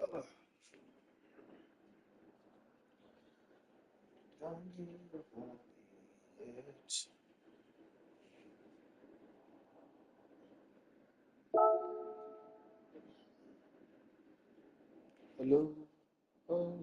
Ugh. Don't give up on me yet. Hello, hello.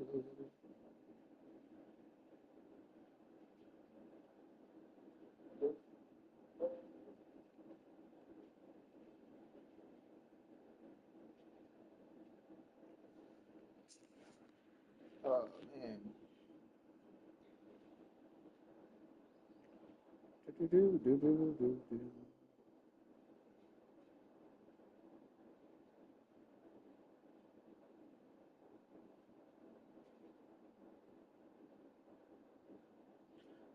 Oh man. Do, do, do, do, do, do.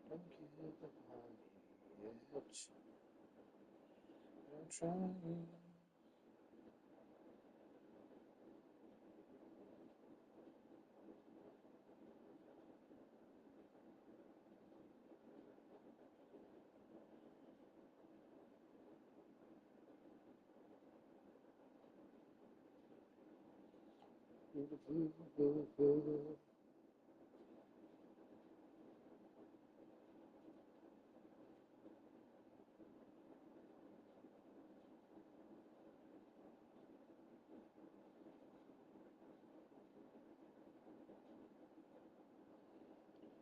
Don't give up on me yet. I'm trying.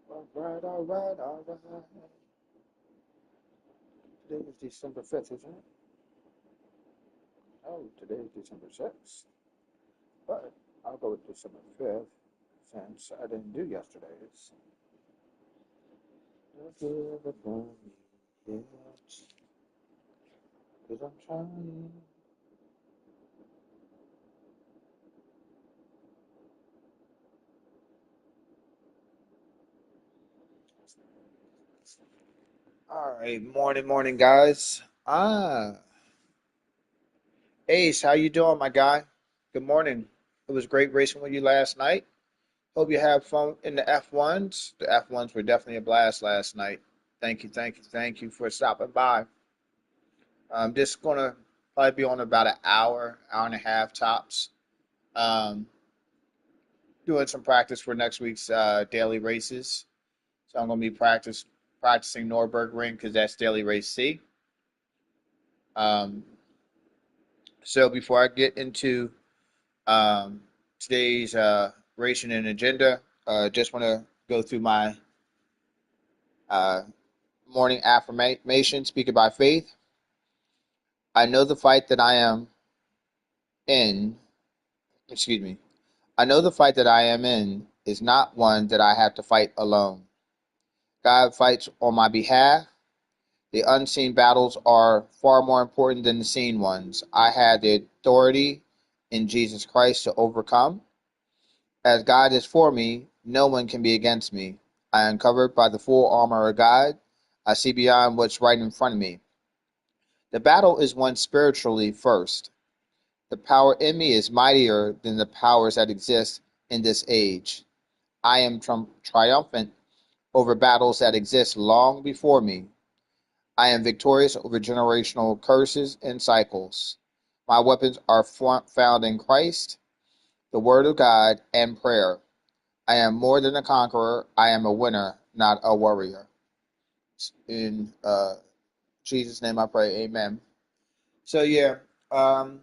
All right, all right, all right. Today is December 5th, isn't it? Oh, today is December 6th. But I'll go with December 5th since I didn't do yesterday's. Don't give up on me yet, 'cause I'm trying. All right, morning, morning, guys. Ace, how you doing, my guy? Good morning. It was great racing with you last night. Hope you have fun in the F1s. The F1s were definitely a blast last night. Thank you, thank you, thank you for stopping by. I'm just gonna probably be on about an hour, hour and a half tops. Um, Doing some practice for next week's daily races. So I'm gonna be practicing Nürburgring because that's daily race C. Um, so before I get into um, today's racing and agenda, just want to go through my uh, morning affirmation, speaking by faith. I know the fight that I am in, excuse me, I know the fight that I am in is not one that I have to fight alone. God fights on my behalf. The unseen battles are far more important than the seen ones. I have the authority in Jesus Christ to overcome. As God is for me, no one can be against me. I am covered by the full armor of God. I see beyond what's right in front of me. The battle is won spiritually first. The power in me is mightier than the powers that exist in this age. I am triumphant over battles that exist long before me. I am victorious over generational curses and cycles. My weapons are found in Christ, the Word of God, and prayer. I am more than a conqueror. I am a winner, not a warrior. In Jesus' name I pray. Amen. So, yeah, um,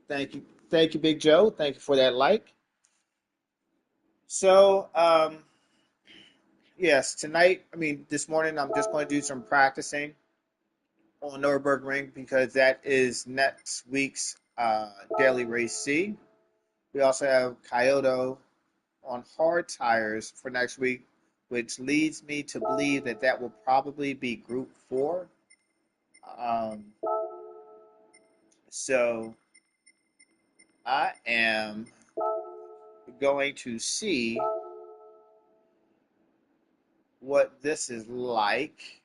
thank you. Thank you, Big Joe. Thank you for that like. So, yes, tonight, this morning, I'm just going to do some practicing on Nürburgring because that is next week's daily race C. We also have Kyoto on hard tires for next week, which leads me to believe that that will probably be Group 4. Um, so I am going to see what this is like.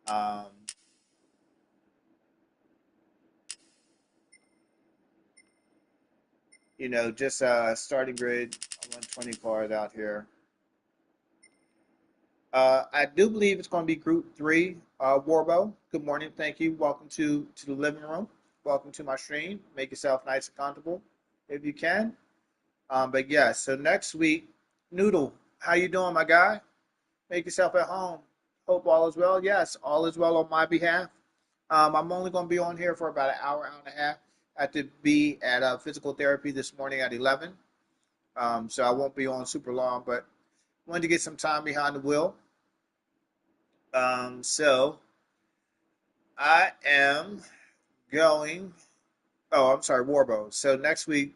Um, just starting grid 120 cars out here. I do believe it's going to be Group Three. Warbo, good morning. Thank you. Welcome to the living room. Welcome to my stream. Make yourself nice and comfortable if you can. But yeah, so next week, Noodle, how you doing, my guy? Make yourself at home. Hope all is well. Yes, all is well on my behalf. I'm only going to be on here for about an hour, hour and a half. I have to be at physical therapy this morning at 11. So I won't be on super long, but wanted to get some time behind the wheel. So I am going. Oh, I'm sorry, Warbo. So next week,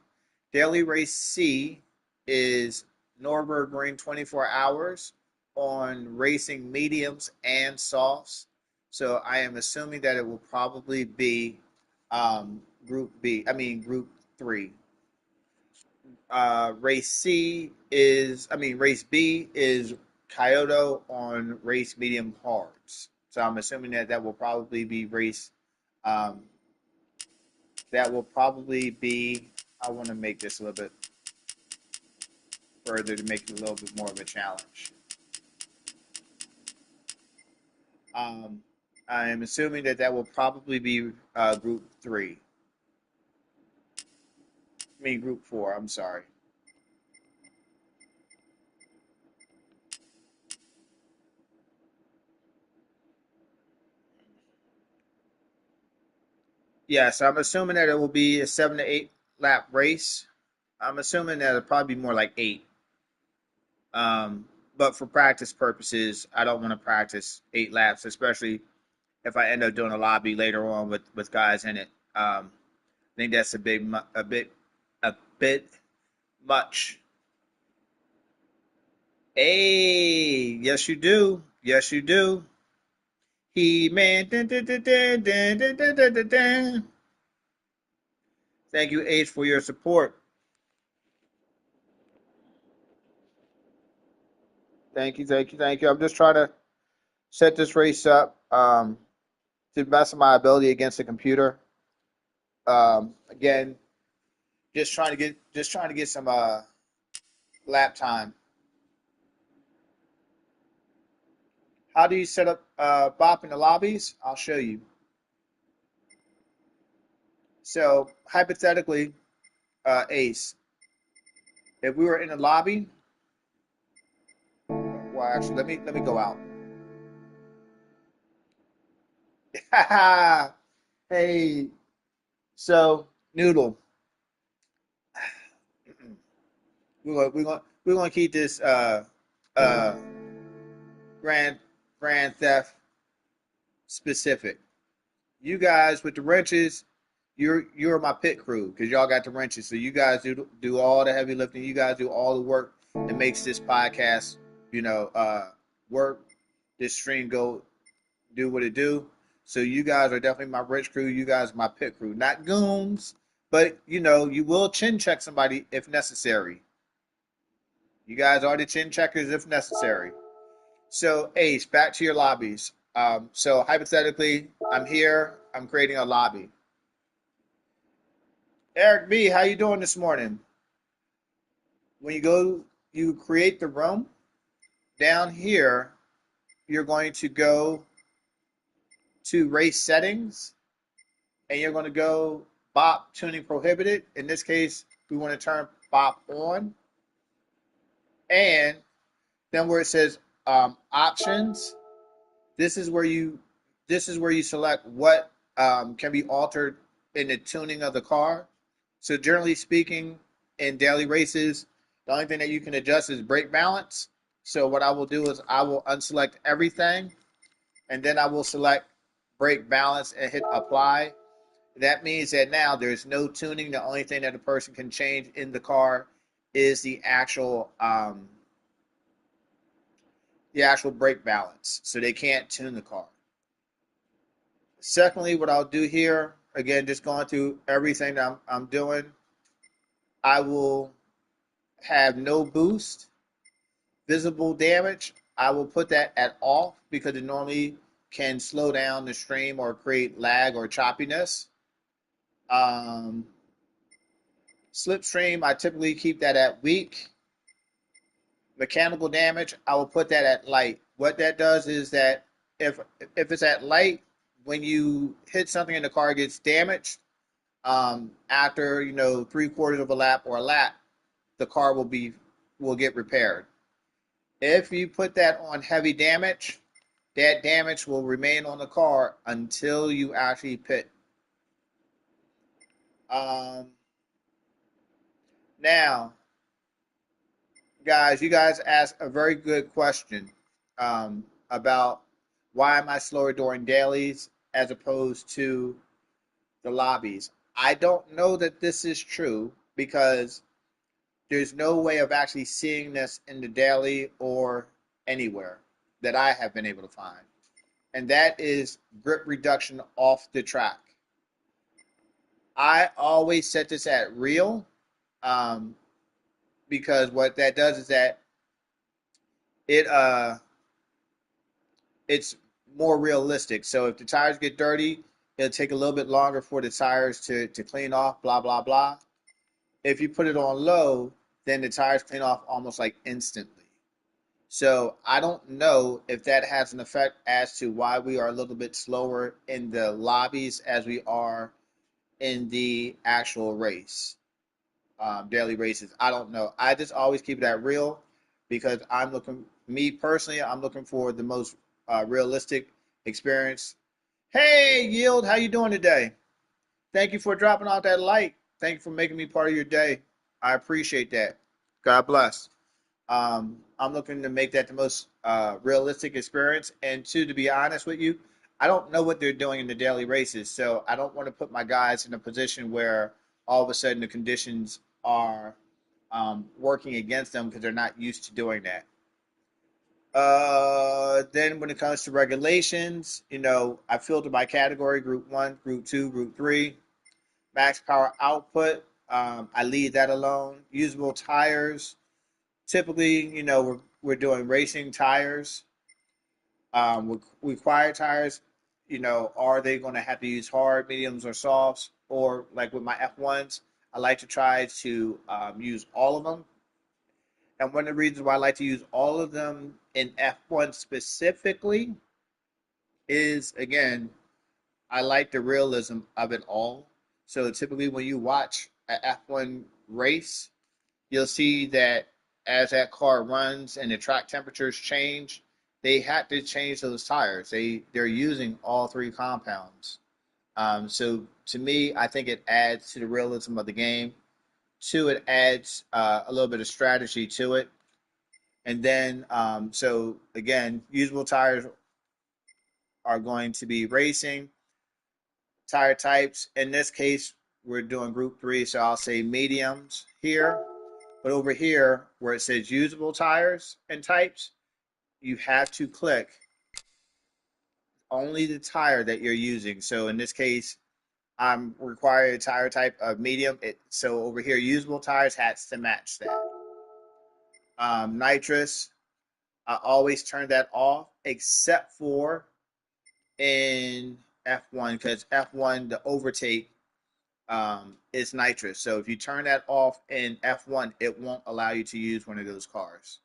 Daily Race C is Nürburgring 24 hours on racing mediums and softs. So I am assuming that it will probably be Group B. I mean Group Three. Race B is Kyoto on race medium hards. So I'm assuming that that will probably be um, that will probably be, I want to make this a little bit further to make it a little bit more of a challenge. Um, I am assuming that that will probably be Group 3. I mean, Group 4, I'm sorry. Yes, I'm assuming that it will be a 7 to 8 lap race. I'm assuming that it'll probably be more like 8. Um, but for practice purposes, I don't want to practice 8 laps, especially if I end up doing a lobby later on with guys in it. I think that's a bit much. Hey, yes you do. Yes you do. He man. Dun, dun, dun, dun, dun, dun, dun, dun, dun, dun. Thank you, Ace, for your support. Thank you, thank you, thank you. I'm just trying to set this race up to the best of my ability against the computer. Again, just trying to get some lap time. How do you set up BOP in the lobbies? I'll show you. So hypothetically, Ace, if we were in the lobby, well, actually, let me go out. Hey, so Noodle, we're gonna keep this uh grand grand theft specific. You guys with the wrenches, you're my pit crew because y'all got the wrenches. So you guys do all the heavy lifting. You guys do all the work that makes this podcast, work. This stream go do what it do. So you guys are definitely my wrench crew. You guys are my pit crew, not goons, but you will chin check somebody if necessary. You guys are the chin checkers if necessary. So Ace, back to your lobbies. So hypothetically, I'm here. I'm creating a lobby. Eric B, how you doing this morning? When you create the room down here. You're going to go to race settings, and you're going to go BOP tuning prohibited. In this case, we want to turn BOP on, and then where it says options, this is where you this is where you select what can be altered in the tuning of the car. So generally speaking, in daily races, the only thing that you can adjust is brake balance. So what I will do is I will unselect everything, and then I will select brake balance and hit apply. That means that now there's no tuning. The only thing that a person can change in the car is the actual brake balance. So they can't tune the car. Secondly, what I'll do here, again, just going through everything that I'm doing, I will have no boost, visible damage. I will put that at off because it normally can slow down the stream or create lag or choppiness. Um, Slipstream, I typically keep that at weak. Mechanical damage, I will put that at light. What that does is that if if it's at light, when you hit something and the car gets damaged, after 3/4 of a lap or a lap, the car will get repaired. If you put that on heavy damage, that damage will remain on the car until you actually pit. Um, Now, guys, you guys asked a very good question about why am I slower during dailies as opposed to the lobbies. I don't know that this is true because there's no way of actually seeing this in the daily or anywhere that I have been able to find. And that is grip reduction off the track. I always set this at real um, because what that does is that it it's more realistic. So if the tires get dirty, it'll take a little bit longer for the tires to clean off, blah, blah, blah. If you put it on low, then the tires clean off almost like instantly. So I don't know if that has an effect as to why we are a little bit slower in the lobbies as we are in the actual race, daily races. I don't know. I just always keep that real because me personally, I'm looking for the most realistic experience. Hey, Yield, how you doing today? Thank you for dropping out that light. Thank you for making me part of your day. I appreciate that. God bless. I'm looking to make that the most realistic experience. And two, to be honest with you, I don't know what they're doing in the daily races, so I don't want to put my guys in a position where all of a sudden the conditions are working against them because they're not used to doing that. Then when it comes to regulations, I filter by category: Group One, Group Two, Group Three. Max power output, I leave that alone. Usable tires, typically, we're doing racing tires. Required tires, are they going to have to use hard, mediums, or softs? Or like with my F1s, I like to try to use all of them. And one of the reasons why I like to use all of them in F1 specifically is, again, I like the realism of it all. So typically, when you watch an F1 race, you'll see that as that car runs and the track temperatures change, they had to change those tires. They're using all three compounds. So to me, I think it adds to the realism of the game. Two, it adds a little bit of strategy to it. And then, so again, usable tires are going to be racing tire types. In this case, we're doing group three, so I'll say mediums here. But over here, where it says usable tires and types, you have to click only the tire that you're using. So in this case, I'm required a tire type of medium. So over here, usable tires has to match that. Nitrous, I always turn that off except for in F1 because F1, the overtake is nitrous. So if you turn that off in F1, it won't allow you to use one of those cars.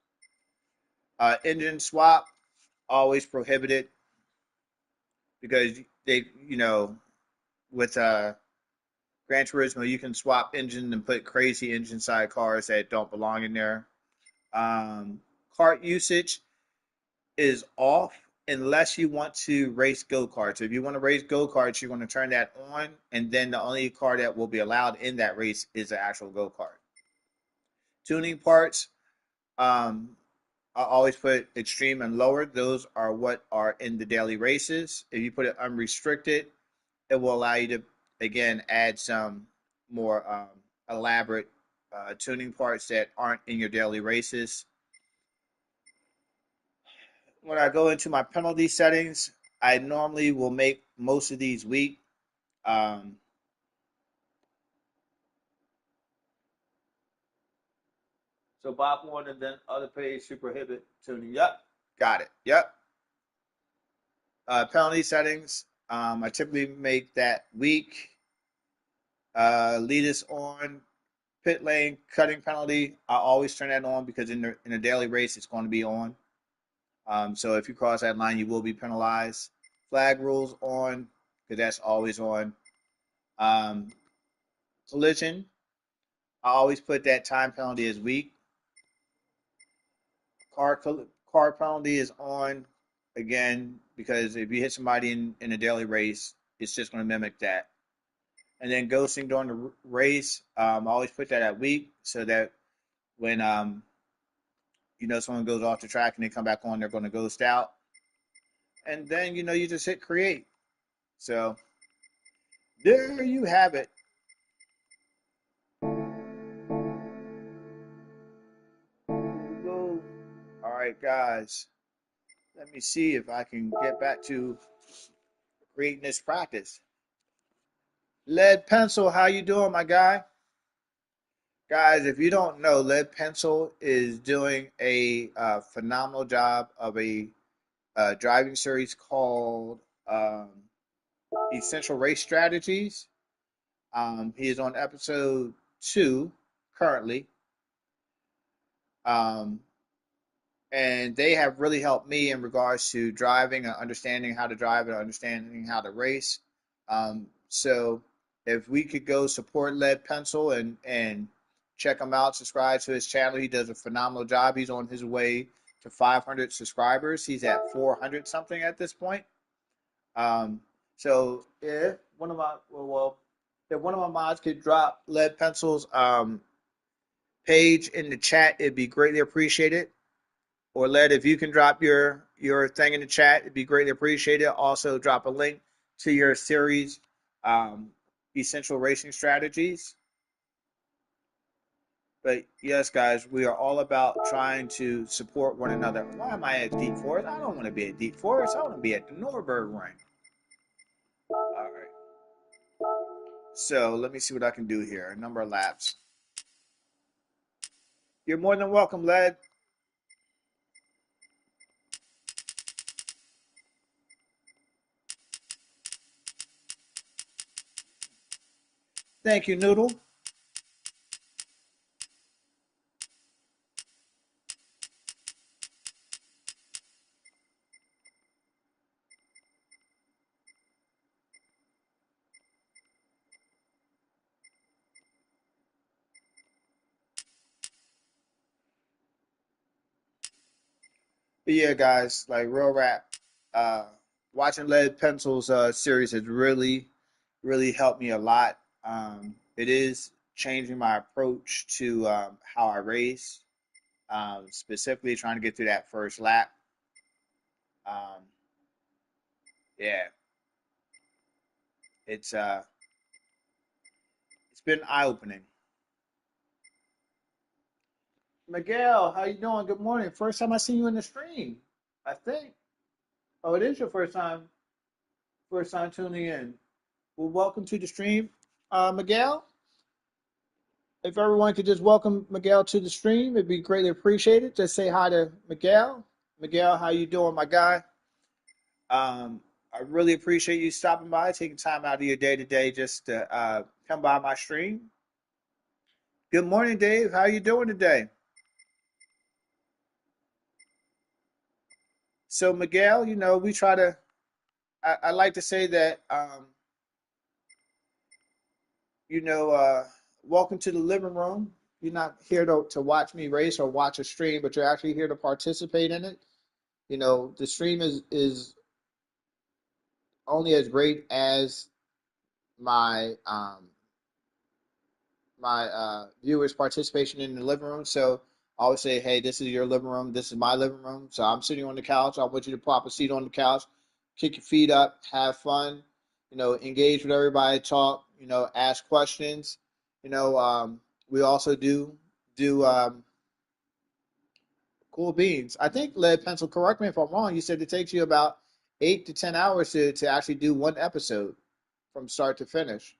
Engine swap, always prohibited because with Gran Turismo, you can swap engine and put crazy engine side cars that don't belong in there. Kart usage is off unless you want to race go karts. If you want to race go karts, you're going to turn that on, and then the only car that will be allowed in that race is the actual go kart. Tuning parts, um, I always put extreme and lower. Those are what are in the daily races. If you put it unrestricted, it will allow you to, again, add some more elaborate tuning parts that aren't in your daily races. When I go into my penalty settings, I normally will make most of these weak. Um, so Bob one and then other page should prohibit tuning. Yep, got it. Yep. Penalty settings. I typically make that weak. Lead us on. Pit lane cutting penalty, I always turn that on because in a daily race it's going to be on. So if you cross that line, you will be penalized. Flag rules on because that's always on. Um, Collision, I always put that time penalty as weak. Car car penalty is on again because if you hit somebody in a daily race, it's just going to mimic that. And then ghosting during the race, I always put that at weak so that when someone goes off the track and they come back on, they're going to ghost out. And then you just hit create. So there you have it. All right, guys. Let me see if I can get back to creating this practice. Lead Pencil, how you doing, my guy? Guys, if you don't know, Lead Pencil is doing a phenomenal job of a driving series called Essential Race Strategies. He is on episode 2 currently. Um, and they have really helped me in regards to driving and understanding how to drive and understanding how to race. So if we could go support Lead Pencil and check him out, subscribe to his channel. He does a phenomenal job. He's on his way to 500 subscribers. He's at 400 something at this point. So if one of my if one of my mods could drop Lead Pencil's page in the chat, it'd be greatly appreciated. Or Led, if you can drop your thing in the chat, it'd be greatly appreciated. Also, drop a link to your series, Essential Racing Strategies. But yes, guys, we are all about trying to support one another. Why am I at Deep Forest? I don't want to be at Deep Forest. I want to be at the Nürburgring. All right. So let me see what I can do here. A number of laps. You're more than welcome, Led. Thank you, Noodle. But yeah, guys, like real rap. Uh, Watching Lead Pencil's series has really helped me a lot. It is changing my approach to how I race, specifically trying to get through that first lap. Um, yeah, it's uh, it's been eye opening. Miguel, how you doing? Good morning. First time I see you in the stream, I think. Oh, it is your first time tuning in. Well, welcome to the stream, Miguel. If everyone could just welcome Miguel to the stream, it'd be greatly appreciated. Just say hi to Miguel. Miguel, how you doing, my guy? I really appreciate you stopping by, taking time out of your day to day just to come by my stream. Good morning, Dave. How you doing today? So, Miguel, we try to. I like to say that, you know, uh, welcome to the living room. You're not here to watch me race or watch a stream, but you're actually here to participate in it. The stream is only as great as my viewers' participation in the living room. So I always say, hey, this is your living room. This is my living room. So I'm sitting on the couch. I want you to pop a seat on the couch, kick your feet up, have fun. Engage with everybody, talk. Ask questions. You know, um, we also do cool beans. I think Lead Pencil. Correct me if I'm wrong. You said it takes you about 8 to 10 hours to actually do one episode from start to finish.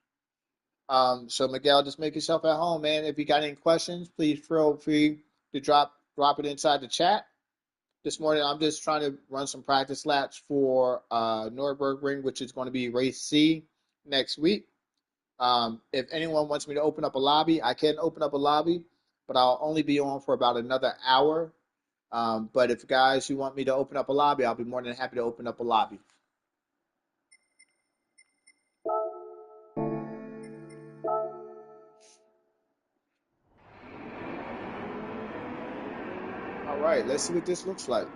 So Miguel, just make yourself at home, man. If you got any questions, please feel free to drop it inside the chat. This morning, I'm just trying to run some practice laps for Nürburgring, which is going to be race C next week. If anyone wants me to open up a lobby, I can open up a lobby, but I'll only be on for about another hour. But if guys you want me to open up a lobby, I'll be more than happy to open up a lobby. All right, let's see what this looks like.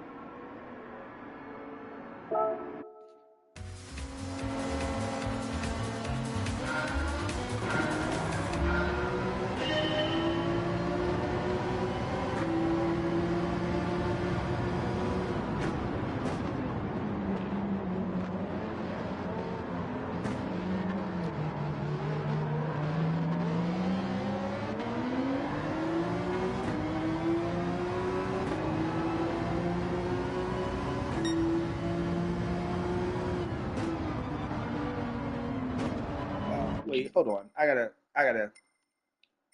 Wait, hold on. I gotta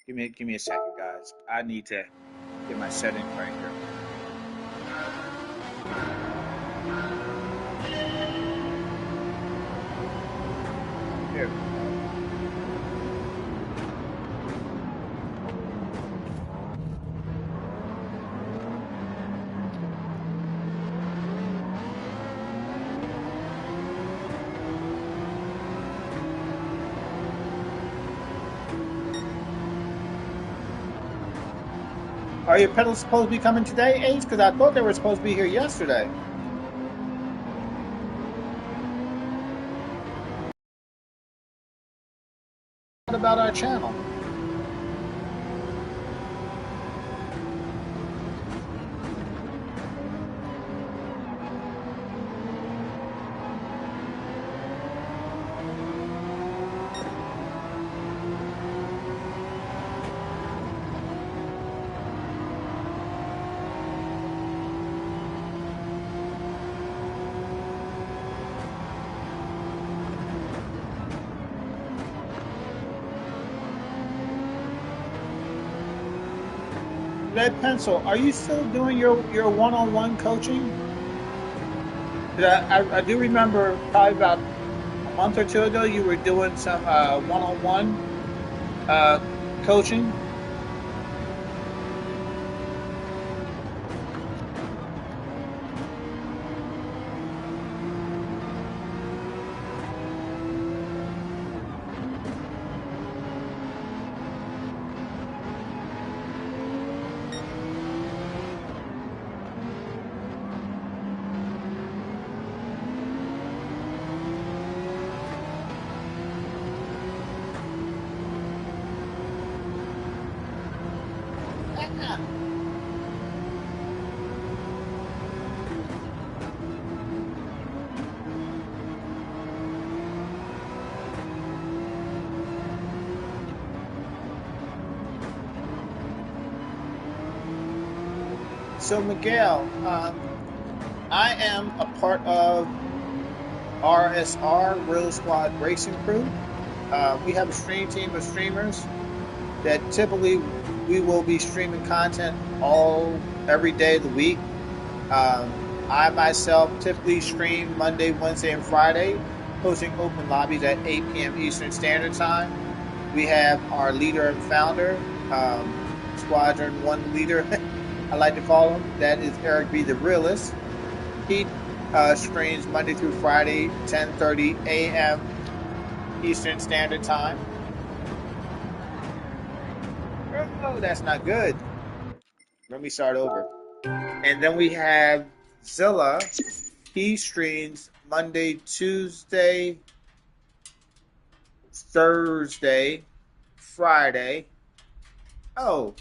give me a second, guys. I need to get my settings right here. There we go. Are your pedals supposed to be coming today, Ace? Because I thought they were supposed to be here yesterday. What about our channel? Lead Pencil, are you still doing your one-on-one coaching? 'Cause I do remember probably about a month or two ago you were doing some one-on-one uh, coaching. So Miguel, I am a part of RSR Real Squad Racing Crew. We have a stream team of streamers that typically we will be streaming content all every day of the week. I myself typically stream Monday, Wednesday, and Friday, hosting open lobbies at 8 p.m. Eastern Standard Time. We have our leader and founder, Squadron One leader, I like to call him. That is Eric B. the Realist. He streams Monday through Friday, 10:30 a.m. Eastern Standard Time. Oh, that's not good. Let me start over. And then we have Zilla. He streams Monday, Tuesday, Thursday, Friday. Oh,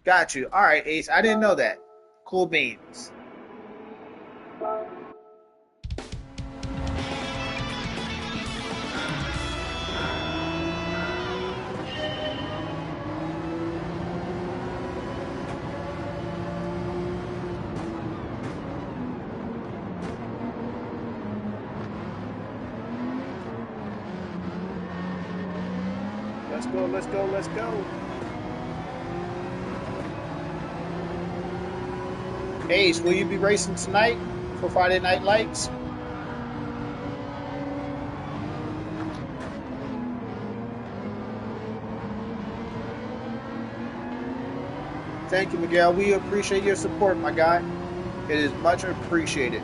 got you. All right, Ace. I didn't know that. Cool beans. Let's go, let's go, let's go. Ace, will you be racing tonight for Friday Night Lights? Thank you, Miguel. We appreciate your support, my guy. It is much appreciated.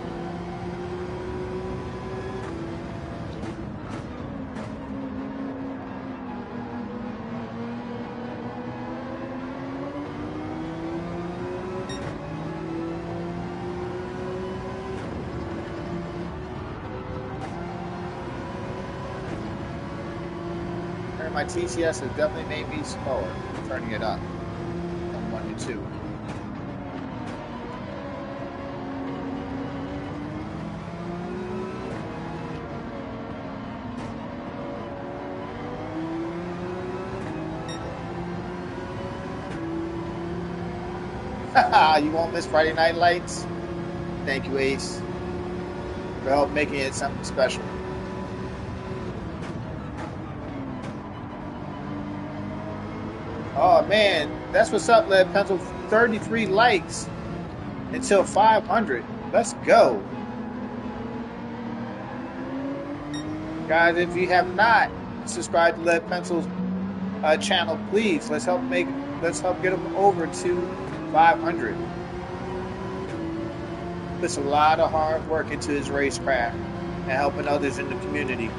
And my TCS has definitely made me slower, turning it up from 1 to 2. You won't miss Friday Night Lights. Thank you, Ace, for help making it something special. Oh man, that's what's up, Lead Pencil. 33 likes until 500. Let's go, guys! If you have not subscribed to Lead Pencil's channel, please let's help get him over to 500. Puts a lot of hard work into his racecraft and helping others in the community.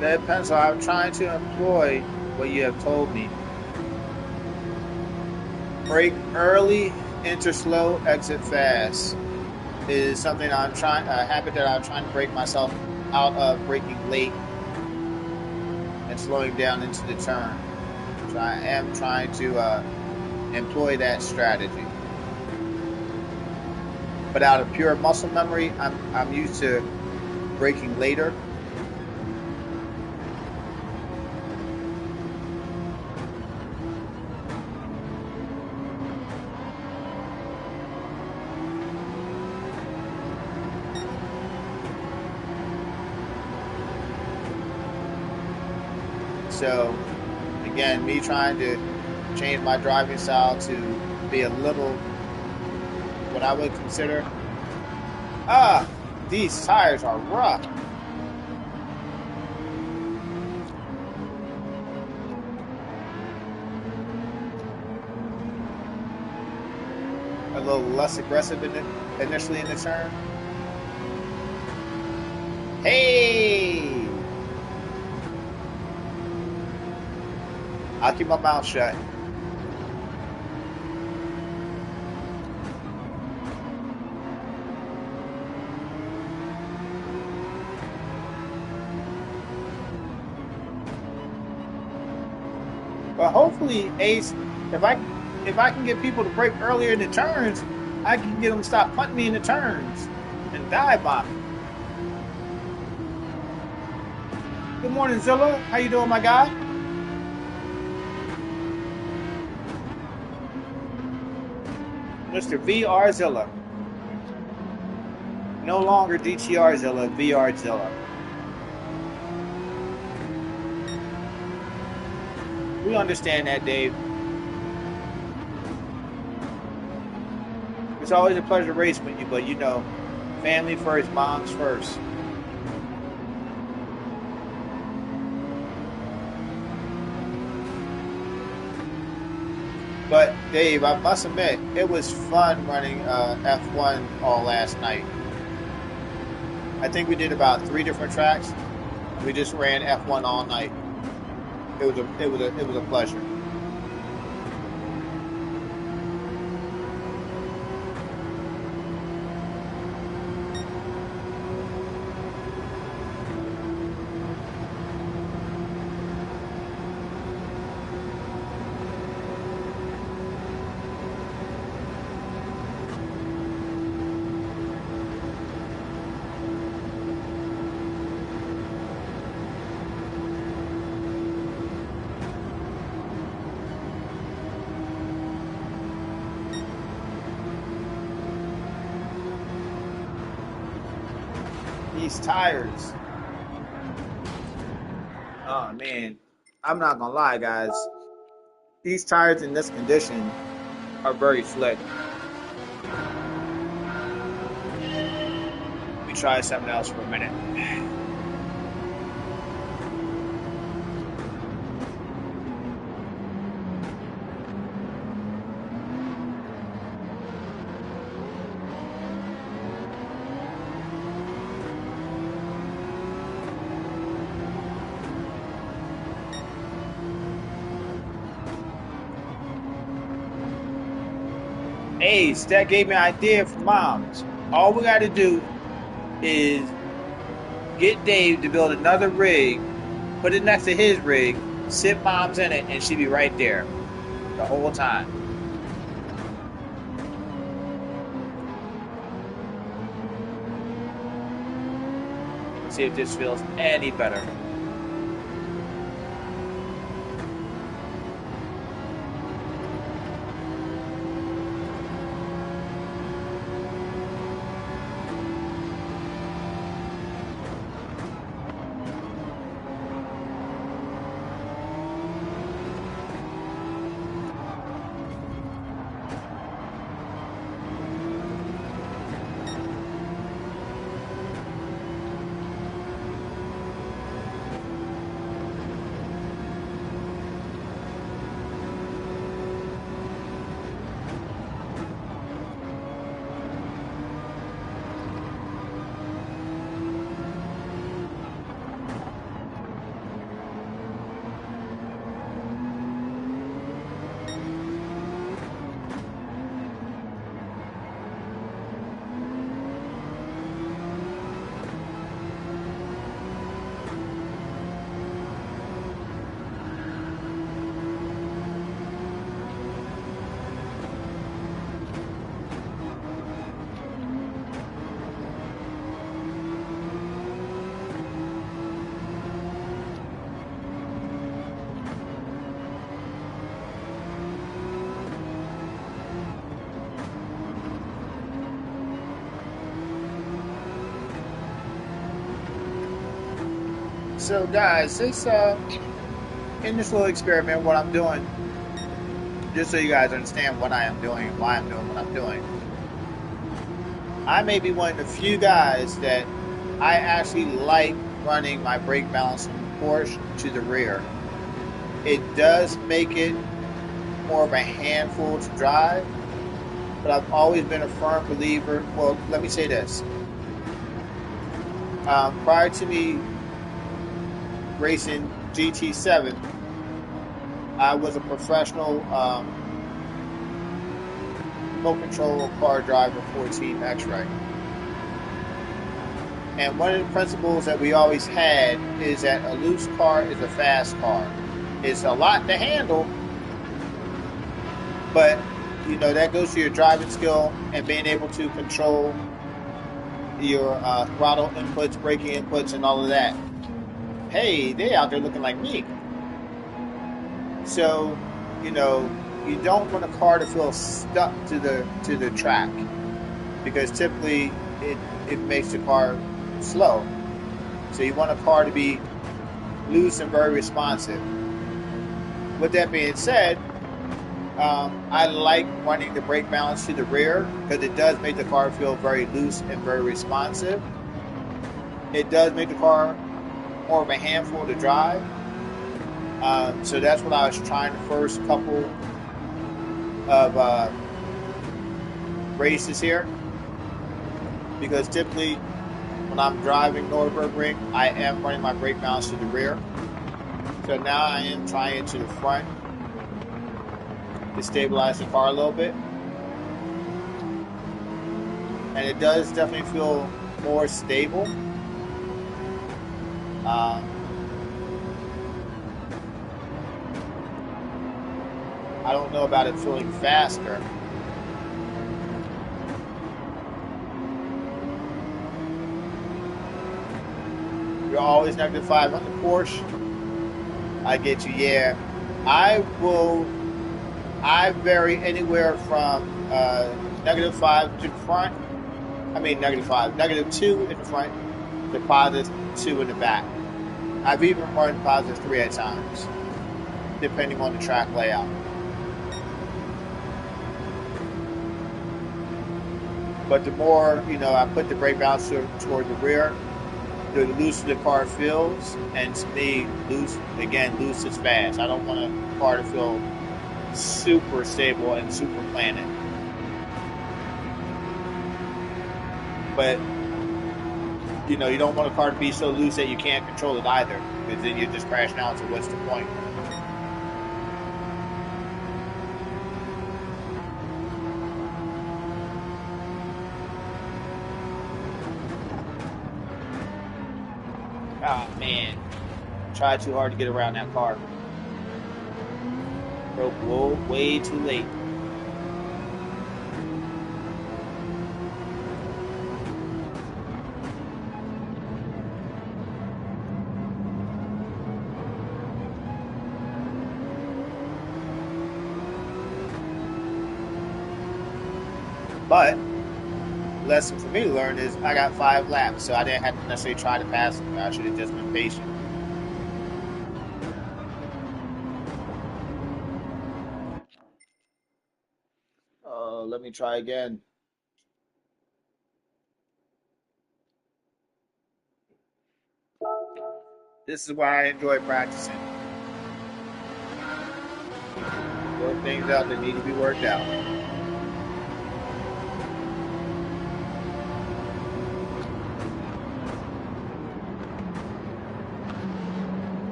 Lead Pencil, I'm trying to employ what you have told me. Brake early, enter slow, exit fast is something a habit that I'm trying to break myself out of, braking late and slowing down into the turn. So I am trying to employ that strategy. But out of pure muscle memory, I'm used to braking later. So, again, me trying to change my driving style to be a little, what I would consider, these tires are rough. A little less aggressive initially in the turn. Hey! I'll keep my mouth shut. But hopefully, Ace, if I can get people to brake earlier in the turns, I can get them to stop punting me in the turns and dive bomb me. Good morning, Zilla. How you doing, my guy? Mr. VR Zilla. No longer DTR Zilla, VR Zilla. We understand that, Dave. It's always a pleasure racing with you, but you know, family first, moms first. But Dave, I must admit, it was fun running F1 all last night. I think we did about 3 different tracks. We just ran F1 all night. It was a pleasure. These tires. Oh man, I'm not gonna lie, guys. These tires in this condition are very slick. Let me try something else for a minute. Ace, that gave me an idea for moms. All we got to do is get Dave to build another rig, put it next to his rig, sit moms in it, and she'd be right there the whole time. See if this feels any better. So, guys, this in this little experiment, what I'm doing, just so you guys understand what I am doing and why I'm doing what I'm doing, I may be one of the few guys that I actually like running my brake balance from the Porsche to the rear. It does make it more of a handful to drive, but I've always been a firm believer. Well, let me say this. Prior to me racing GT7, I was a professional remote control car driver for Team X-Ray. And one of the principles that we always had is that a loose car is a fast car. It's a lot to handle, but you know that goes to your driving skill and being able to control your throttle inputs, braking inputs, and all of that. Hey, they out there looking like me. So, you know, you don't want a car to feel stuck to the track because typically it makes the car slow. So you want a car to be loose and very responsive. With that being said, I like running the brake balance to the rear because it does make the car feel very loose and very responsive. It does make the car more of a handful to drive. So that's what I was trying the first couple of races here. Because typically when I'm driving Nürburgring, I am running my brake balance to the rear. So now I am trying it to the front to stabilize the car a little bit. And it does definitely feel more stable. I don't know about it feeling faster. You're always -5 on the Porsche. I get you, yeah. I vary anywhere from -5 to the front. I mean -5, -2 in the front to +2 in the back. I've even run positive three at times, depending on the track layout. But the more, I put the brake balance toward the rear, the looser the car feels. And to me, loose is fast. I don't want a car to feel super stable and super planted. But, you don't want a car to be so loose that you can't control it either, because then you're just crashing out. So what's the point? Oh, man. Tried too hard to get around that car. Broke way too late. But lesson for me to learn is I got 5 laps, so I didn't have to necessarily try to pass him. I should have just been patient. Let me try again. This is why I enjoy practicing. Work things out that need to be worked out.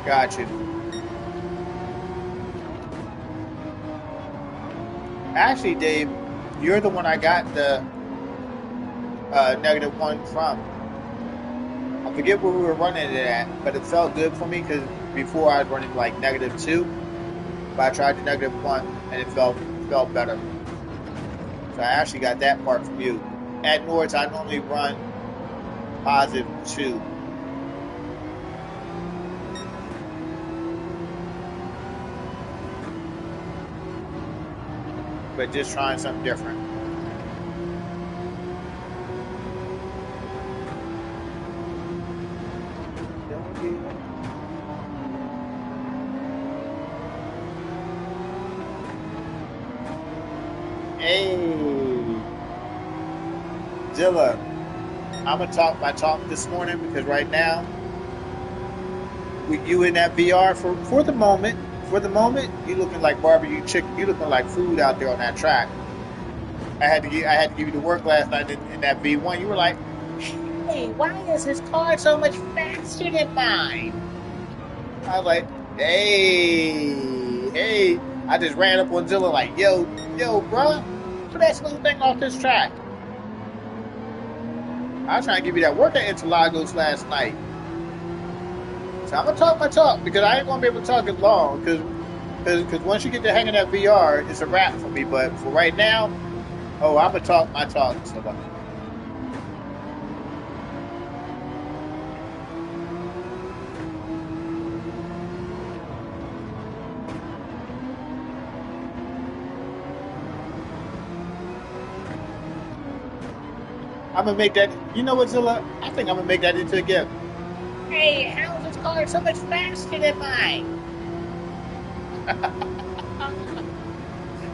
Got you. Actually, Dave, you're the one I got the -1 from. I forget where we were running it at, but it felt good for me because before I was running like -2, but I tried the -1 and it felt better. So I actually got that part from you. At Nords, I normally run +2, but just trying something different. Hey, Zilla, I'm gonna talk my talk this morning because right now, with you in that VR for the moment, you looking like barbecue chicken. You looking like food out there on that track. I had to give you the work last night in that V1. You were like, "Hey, why is his car so much faster than mine?" I was like, hey. I just ran up on Zilla like, yo, bruh, put that little thing off this track. I was trying to give you that work at Interlagos last night. So I'm gonna talk my talk because I ain't gonna be able to talk as long because once you get the hang of that VR, it's a wrap for me. But for right now, oh, I'm gonna talk my talk, Zilla. I'm gonna make that. You know what, Zilla? I think I'm gonna make that into a gift. Hey, how's this car so much faster than mine?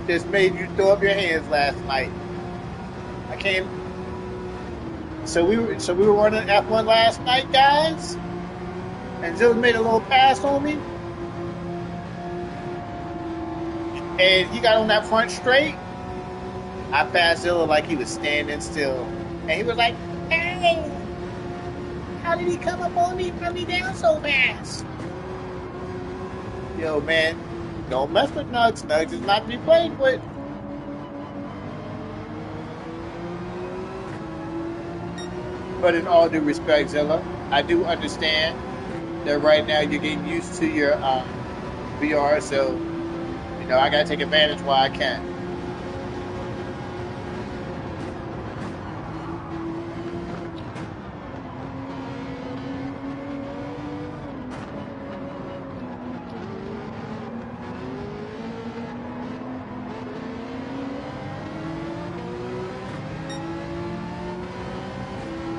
Just made you throw up your hands last night. I can't. So we were running F1 last night, guys, and Zilla made a little pass on me, and he got on that front straight. I passed Zilla like he was standing still, and he was like, "Hey, how did he come up on me, run me down so fast?" Yo, man, don't mess with Nugs. Nugs is not to be played with. But in all due respect, Zilla, I do understand that right now you're getting used to your VR, so I gotta take advantage while I can.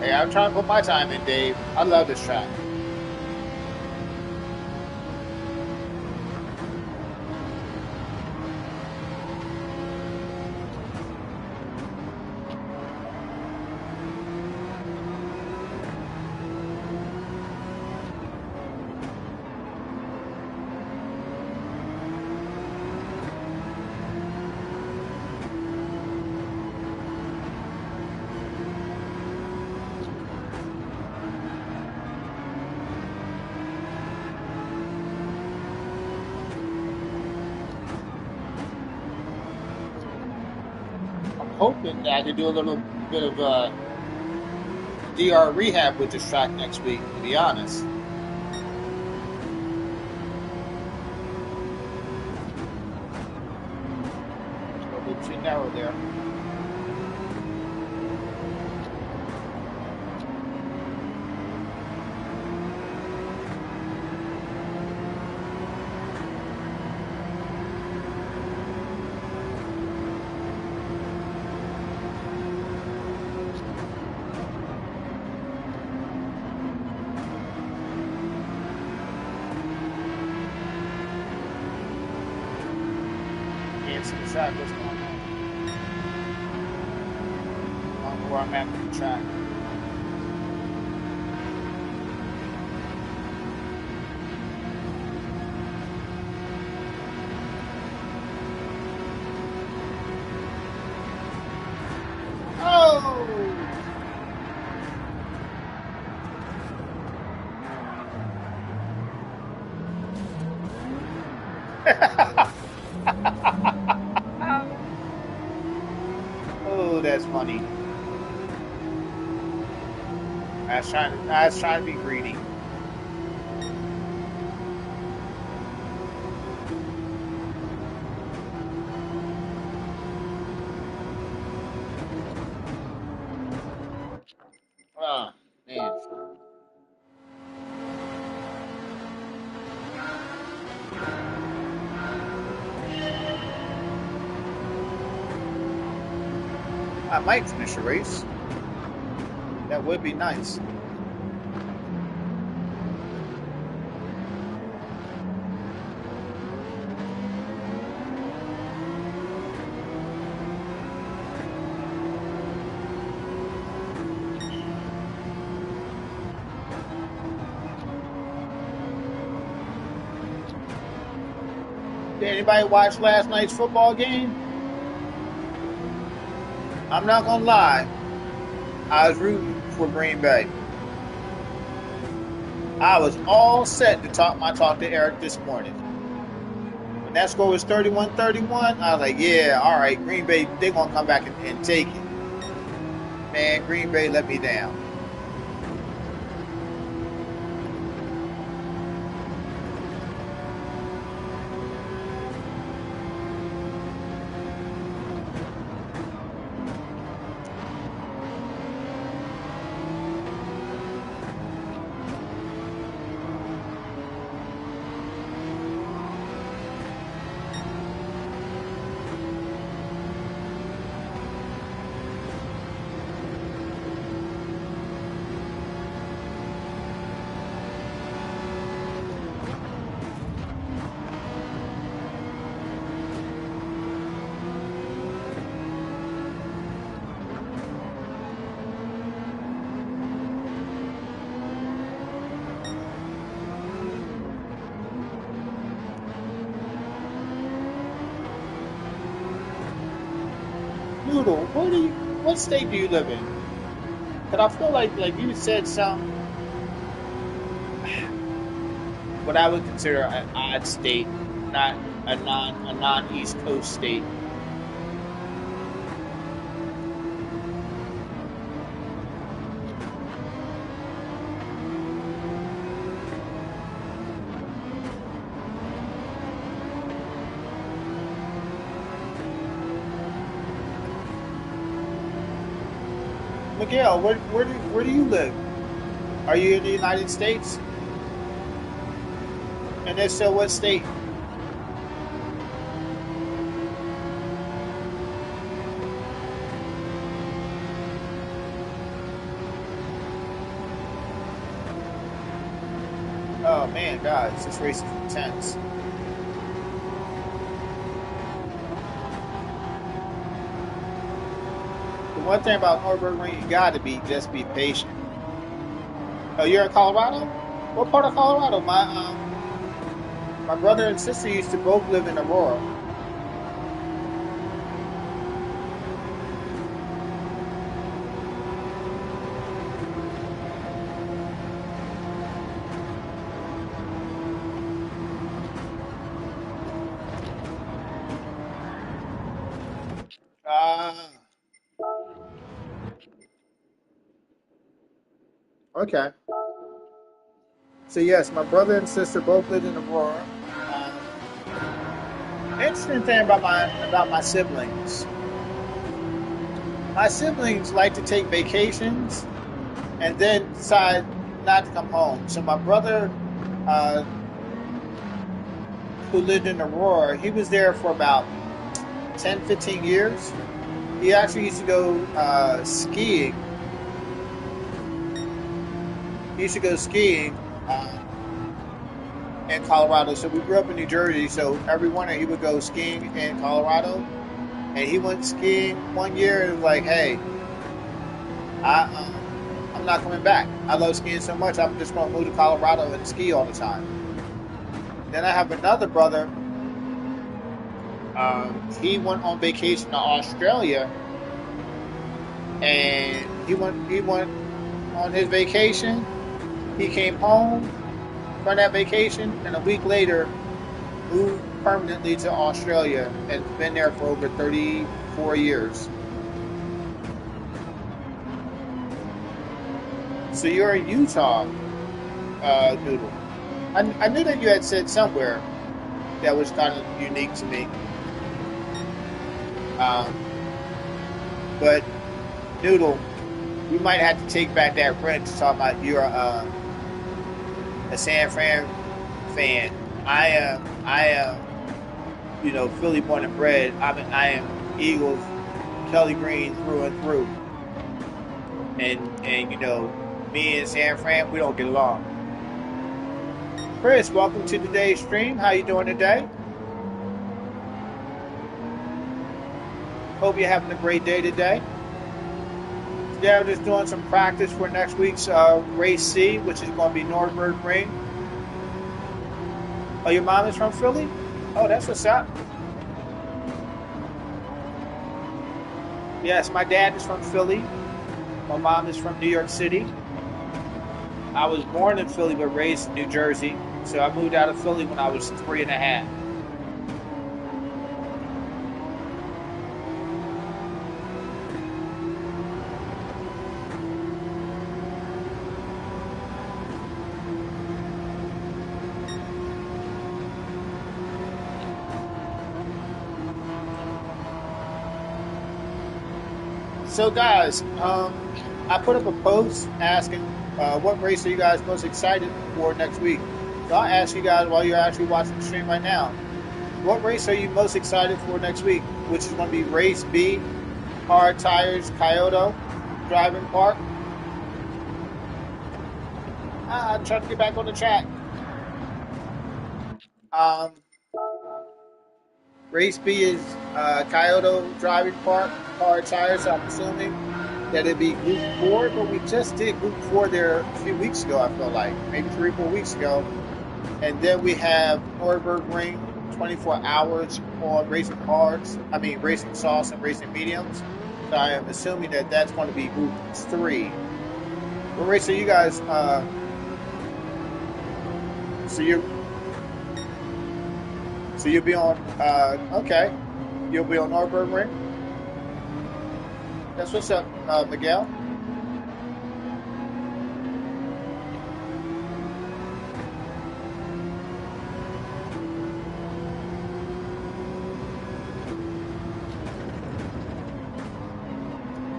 Hey, I'm trying to put my time in, Dave. I love this track. I'm hoping that I can do a little bit of DR rehab with this track next week, to be honest. It's a little bit too narrow there. Can't see the track. What's going on? I don't know where I'm at with the track. Oh! Oh, that's funny. I was trying to be greedy. Oh, man. I might finish a race. That would be nice. Did anybody watch last night's football game? I'm not gonna lie. I was rooting for Green Bay. I was all set to talk my talk to Eric this morning. When that score was 31-31, I was like, yeah, all right, Green Bay, they're gonna come back and take it. Man, Green Bay let me down. Noodle, what state do you live in? Because I feel like you said something what I would consider an odd state, not a non East Coast state. Miguel, where do you live? Are you in the United States? And if so, what state? Oh man, guys, this race is intense. The one thing about Nürburgring, you gotta be patient. Oh, you're in Colorado? What part of Colorado? My brother and sister used to both live in Aurora. Ah, okay. So yes, my brother and sister both lived in Aurora. Interesting thing about my siblings. My siblings like to take vacations and then decide not to come home. So my brother, uh, who lived in Aurora, he was there for about 10, 15 years. He actually used to go skiing. He used to go skiing in Colorado. So we grew up in New Jersey. So every winter he would go skiing in Colorado. And he went skiing one year and was like, "Hey, I'm not coming back. I love skiing so much. I'm just going to move to Colorado and ski all the time." Then I have another brother. He went on vacation to Australia, and he went on his vacation. He came home from that vacation, and a week later moved permanently to Australia and has been there for over 34 years. So you're in Utah, Noodle. I knew that you had said somewhere that was kind of unique to me. Um, but Noodle, we might have to take back that rent to talk about you're a San Fran fan. I am, Philly born and bred. I am Eagles, Kelly Green through and through. And me and San Fran, we don't get along. Chris, welcome to today's stream. How you doing today? Hope you're having a great day today. Today I'm just doing some practice for next week's race C, which is going to be Nürburgring. Oh, your mom is from Philly? Oh, that's what's up. Yes, my dad is from Philly. My mom is from New York City. I was born in Philly but raised in New Jersey. So I moved out of Philly when I was 3 and a half. So, guys, I put up a post asking what race are you guys most excited for next week. So I'll ask you guys while you're actually watching the stream right now. What race are you most excited for next week? Which is going to be race B, hard tires, Kyoto, driving park. I'm trying to get back on the track. Um, Race B is Kyoto Driving Park, hard tires. So I'm assuming that it'd be Group 4, but we just did Group 4 there a few weeks ago, I feel like. Maybe 3 or 4 weeks ago. And then we have Nürburgring, 24 hours on racing hards. I mean, racing softs and racing mediums. So I am assuming that that's going to be Group 3. What race are you guys? So you so you'll be on. Okay, you'll be on Nürburgring. That's what's up, Miguel.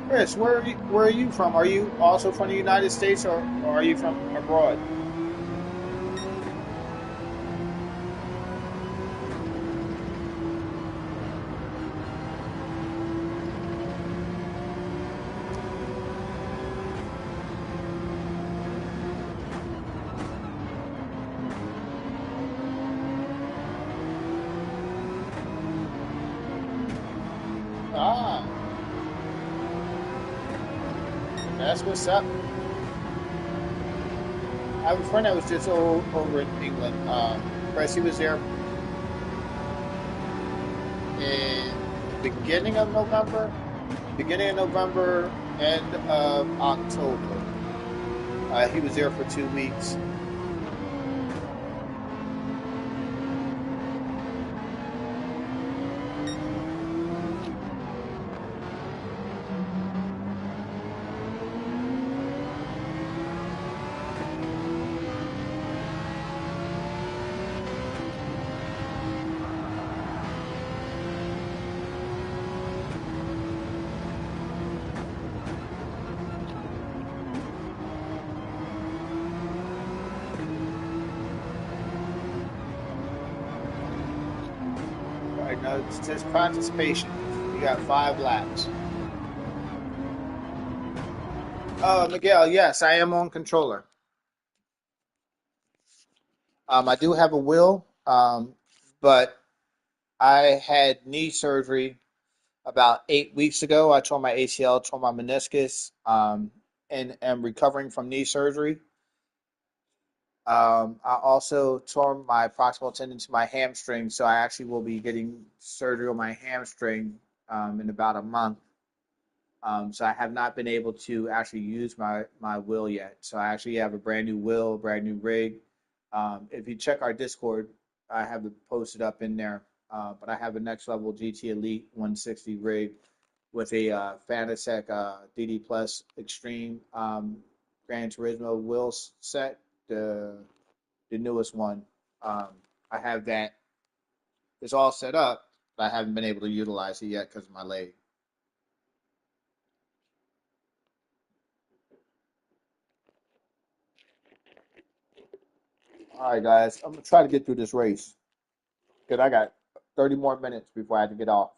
Chris, where are you from? Are you also from the United States, or are you from abroad? Ah, that's what's up. I have a friend that was just over in England. Chris, he was there in beginning of November, end of October. He was there for 2 weeks. Right now, it's just participation. You got 5 laps. Miguel, yes, I am on controller. I do have a wheel, but I had knee surgery about 8 weeks ago. I tore my ACL, tore my meniscus, and am recovering from knee surgery. I also tore my proximal tendon to my hamstring, so I actually will be getting surgery on my hamstring in about a month. So I have not been able to actually use my wheel yet. So I actually have a brand new wheel, brand new rig. If you check our Discord, I have it posted up in there. But I have a next level GT Elite 160 rig with a Fanatec DD Plus Extreme Gran Turismo wheel set, the newest one. Um, I have that. It's all set up, but I haven't been able to utilize it yet because of my leg. All right, guys, I'm gonna try to get through this race because I got 30 more minutes before I have to get off.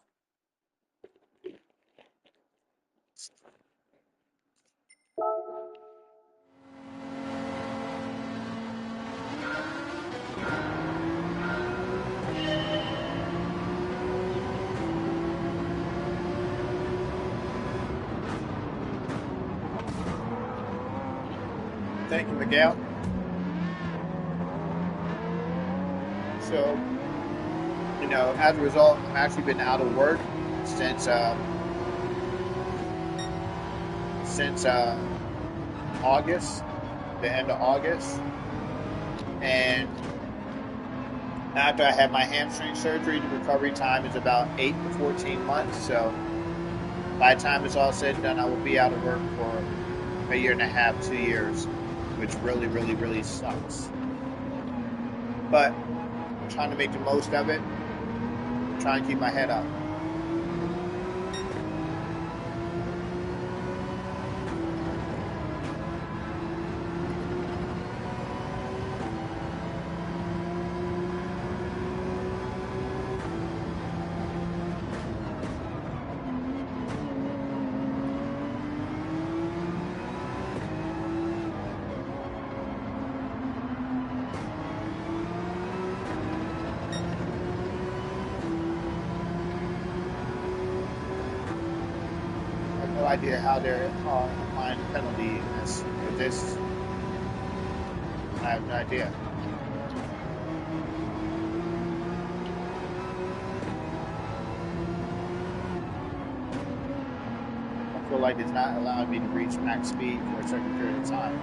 Thank you, Miguel. So, as a result, I've actually been out of work since August, the end of August, and after I had my hamstring surgery, the recovery time is about 8 to 14 months. So, by the time it's all said and done, I will be out of work for a year and a half, 2 years, which really, really, really sucks. But I'm trying to make the most of it, trying to keep my head up. I have no idea how they're applying the penalty in this. With this, I have no idea. I feel like it's not allowing me to reach max speed for a certain period of time.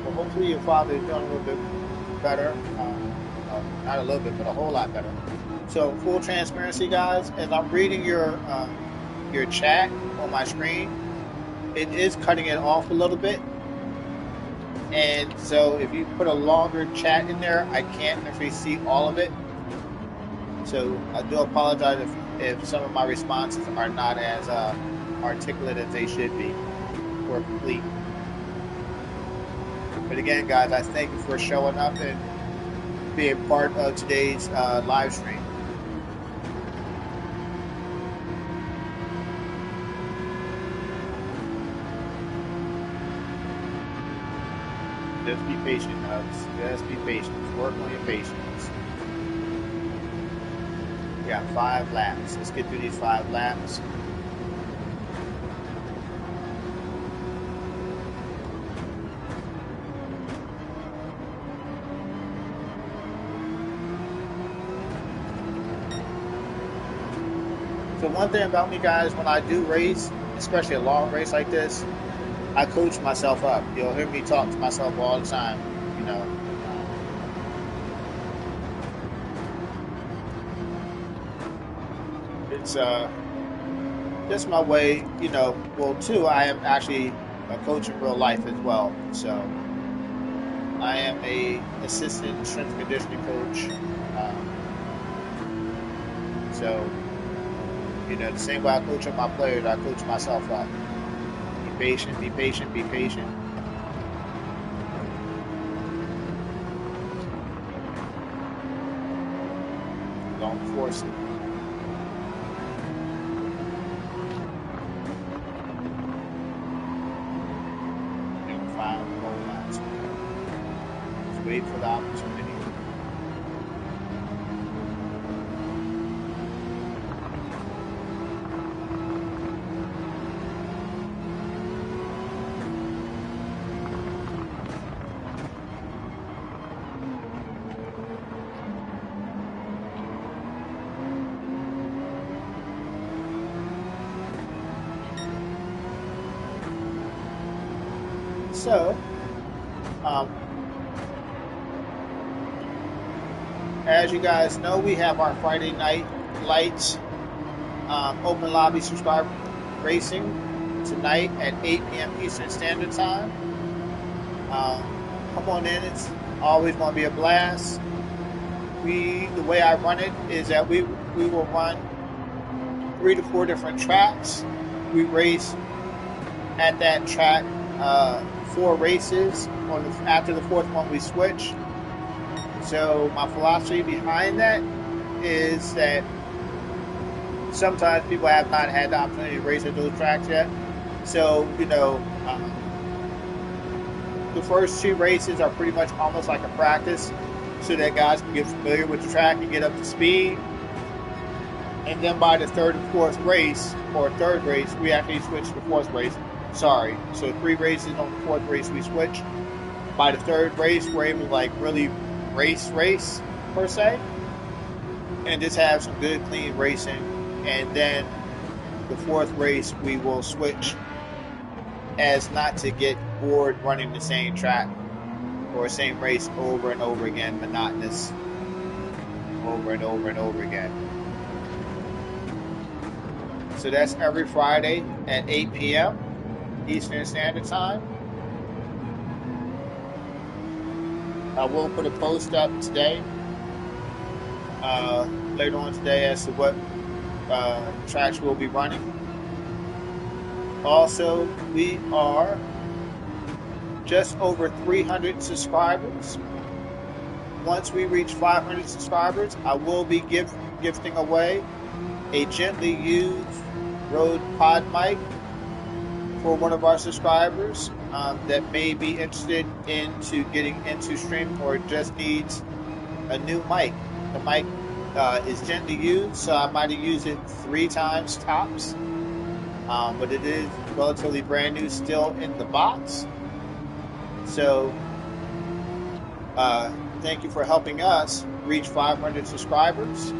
Well, hopefully your father is doing a little bit better. Not a little bit, but a whole lot better. So, full transparency, guys, as I'm reading your chat on my screen, it is cutting it off a little bit. And so, if you put a longer chat in there, I can't necessarily see all of it. So, I do apologize if some of my responses are not as articulate as they should be or complete. But again, guys, I thank you for showing up and being part of today's live stream. Just be patient, Hugs. Just be patient. Work on your patience. We got 5 laps. Let's get through these 5 laps. So one thing about me, guys, when I do race, especially a long race like this, I coach myself up. You'll hear me talk to myself all the time. You know, it's just my way. You know, well, too, I am actually a coach in real life as well. So I am a assistant strength and conditioning coach. Um, so the same way I coach up my players, I coach myself up. Be patient, be patient, be patient. Don't force it. You'll find the whole lot. Just wait for the opportunity. So, um, as you guys know, we have our Friday night lights open lobby subscriber racing tonight at 8 p.m. Eastern Standard Time. Come on in. It's always going to be a blast. The way I run it is that we will run 3 to 4 different tracks. We race at that track 4 races. After the 4th one, we switch. So my philosophy behind that is that sometimes people have not had the opportunity to race at those tracks yet. So the first 2 races are pretty much almost like a practice, so that guys can get familiar with the track and get up to speed. And then by the 3rd and 4th race, or 3rd race, we actually switch to the 4th race. Sorry. So 3 races on the 4th race we switch. By the 3rd race, we're able to really race per se, and just have some good clean racing. And then the 4th race we will switch as not to get bored running the same track or same race over and over again, monotonous over and over and over again. So that's every Friday at 8 p.m. Eastern Standard Time. I will put a post up today, later on today, as to what tracks we'll be running. Also, we are just over 300 subscribers. Once we reach 500 subscribers, I will be gifting away a gently used Rode Pod mic for one of our subscribers that may be interested into getting into streaming or just needs a new mic. The mic is gently used, so I might have used it 3 times tops, but it is relatively brand new, still in the box. So thank you for helping us reach 500 subscribers.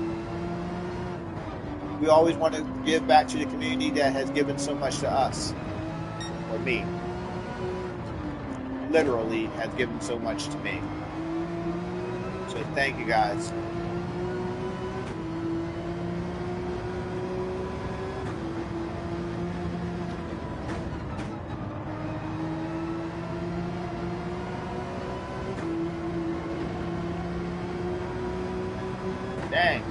We always want to give back to the community that has given so much to us, or me. Literally has given so much to me. So thank you, guys. Dang.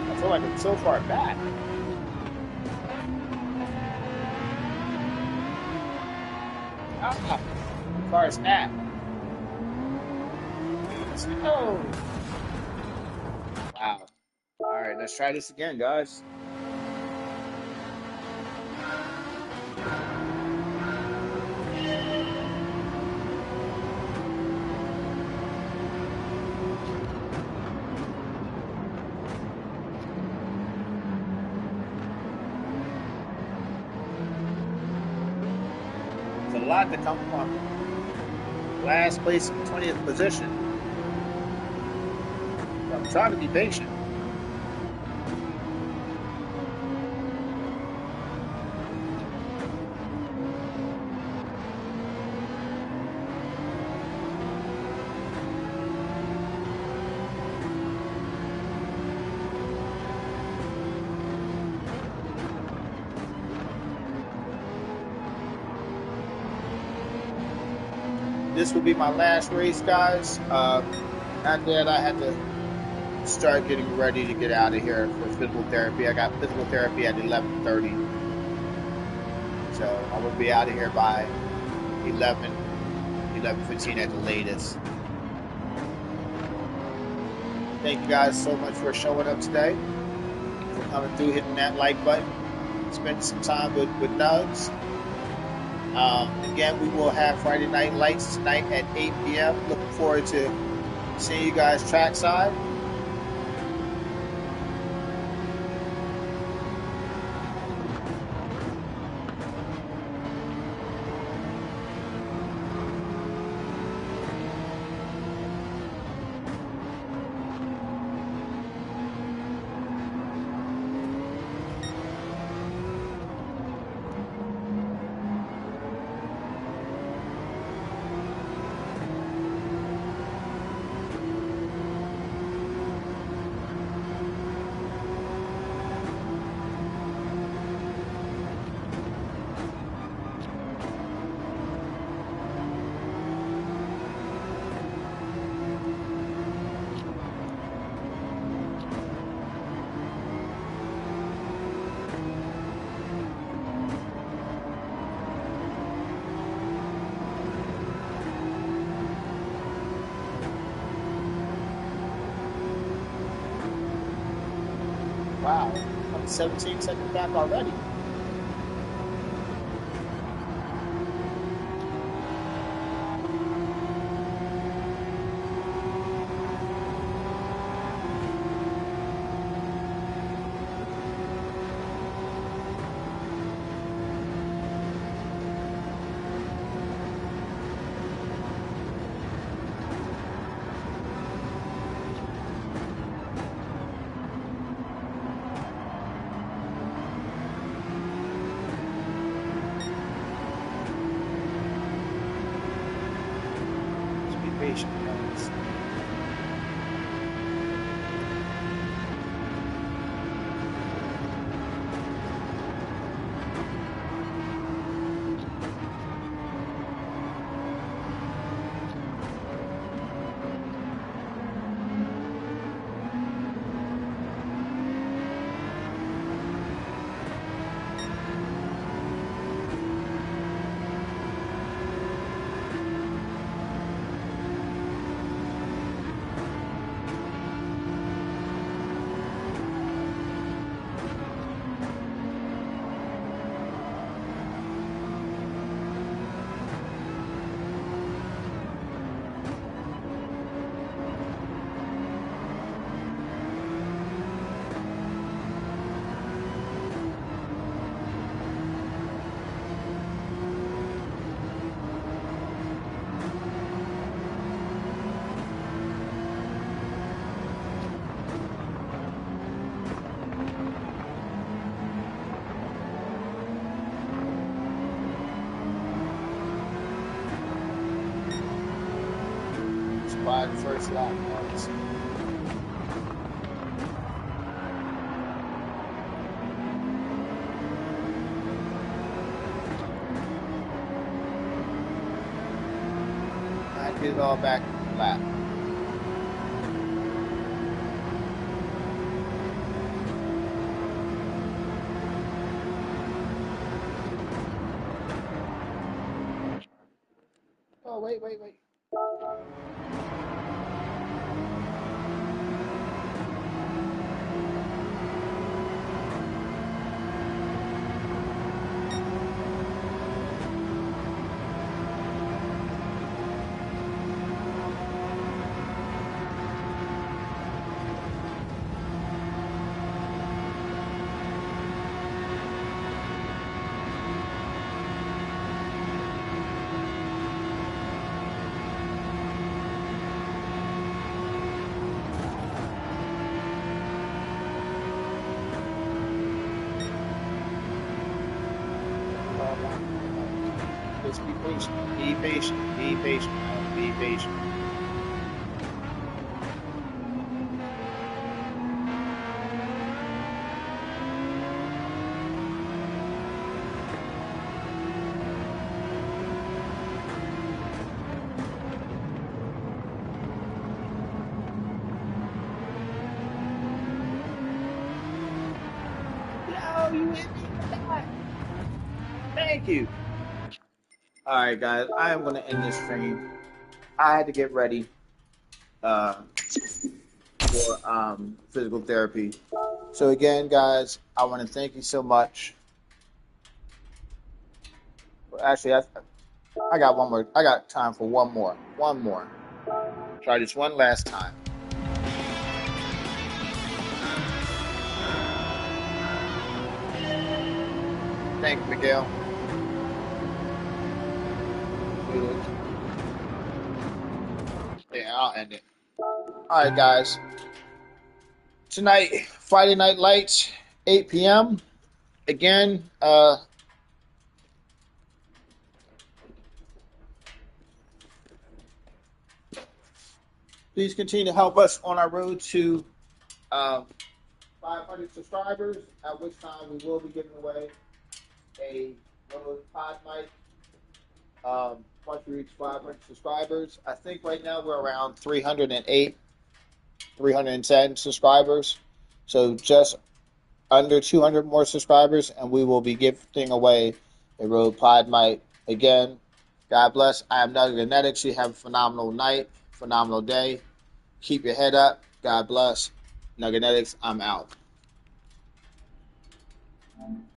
I feel like I'm so far back. Ah, the car snapped. Let's go. Wow. All right, let's try this again, guys. There's a lot to come from last place in 20th position. So I'm trying to be patient. This will be my last race, guys. After that, I had to start getting ready to get out of here for physical therapy. I got physical therapy at 11:30, so I will be out of here by 11:15 at the latest. Thank you guys so much for showing up today, for coming through, hitting that like button, spending some time with Nugs. Again, we will have Friday Night Lights tonight at 8 p.m. Looking forward to seeing you guys trackside. Wow, I'm 17 seconds back already. Just be patient, guys. By the first lap, guys. I get it all back in the lap. wait, wait, wait. Just be patient. Be patient. Be patient, man. Be patient. Yo, you hit me with that. Thank you. All right, guys. I am going to end this stream. I had to get ready uh, for physical therapy. So again, guys, I want to thank you so much. Actually, I got one more. I got time for one more. One more. Try this one last time. Thank you, Miguel. Yeah, I'll end it. All right, guys. Tonight, Friday Night Lights, 8 p.m. Again, please continue to help us on our road to 500 subscribers, at which time we will be giving away a Rode Pod mic once we reach 500 subscribers. I think right now we're around 308, 310 subscribers. So just under 200 more subscribers, and we will be giving away a Rode Pod mic. Again, God bless. I am Nugget Genetics. You have a phenomenal night, phenomenal day. Keep your head up. God bless. Nugget Genetics, I'm out.